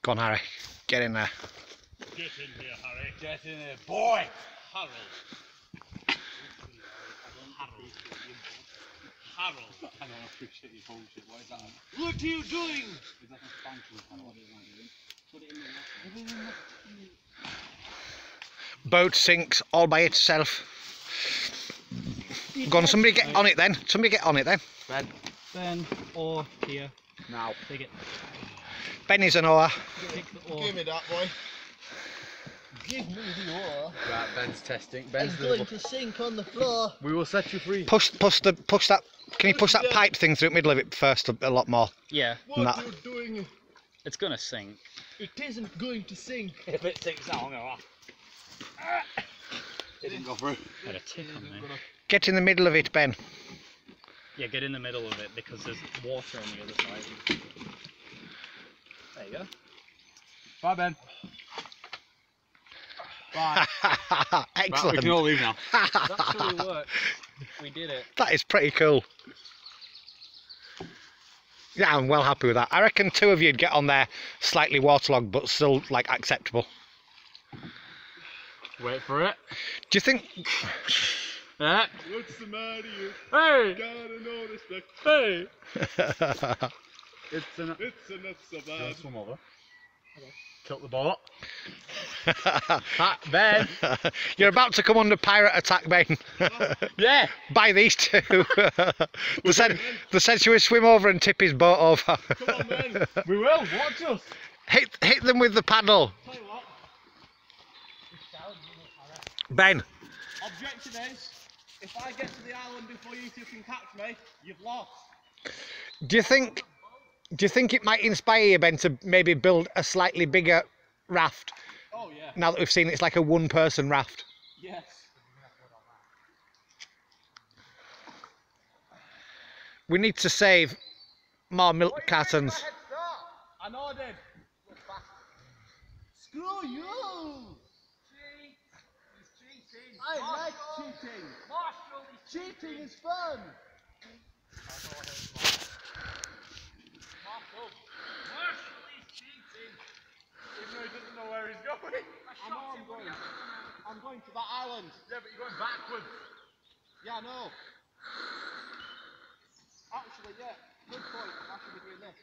Go on, Harry. Get in there. Get in here, Harry. Get in here, boy! Harold. Harold. I don't appreciate your bullshit. What is that? What are you doing? Is that a spanking panel? What is that? Put it in the Boat sinks all by itself. Go on, somebody get on it then. Somebody get on it then. Ben, or here. Now. Take it. Ben is an oar. Take the oar. Give me that, boy. Give me the oar. Right, Ben's testing. It's Ben's going to sink on the floor. We will set you free. Push that. Can you push that pipe thing through the middle of it first a lot more? Yeah, What Nah. are you doing? it's gonna sink. It isn't going to sink. If it sinks now, I'm gonna laugh. It didn't go through. Had a tick on me. Get in the middle of it, Ben. Yeah, get in the middle of it because there's water on the other side. There you go. Bye, Ben. Bye. Right, we Excellent. can all leave now. That actually worked. We did it. That is pretty cool. Yeah, I'm well happy with that. I reckon 2 of you'd get on there slightly waterlogged, but still like acceptable. Wait for it. Do you think? Yeah. What's the matter, you? Hey! Gotta know respect. Hey! It's It's not so bad. swim over. Tilt the boat. Ben! You're about to come under pirate attack, Ben. Yeah! By these 2. They said she would swim over and tip his boat over. Come on, man. We will, watch us! Hit them with the paddle. Tell you what. Ben. Objection is, if I get to the island before you 2 can catch me, you've lost. Do you think it might inspire you, Ben, to maybe build a slightly bigger raft? Oh yeah. Now that we've seen it's like a 1-person raft. Yes. We need to save more milk cartons. I know I did. Screw you! I like cheating. Cheating is fun. Even though he doesn't know where he's going. I know I'm going. I'm going to that island. Yeah, but you're going backwards. Yeah, I know. Actually, yeah. Good point. I should be doing this.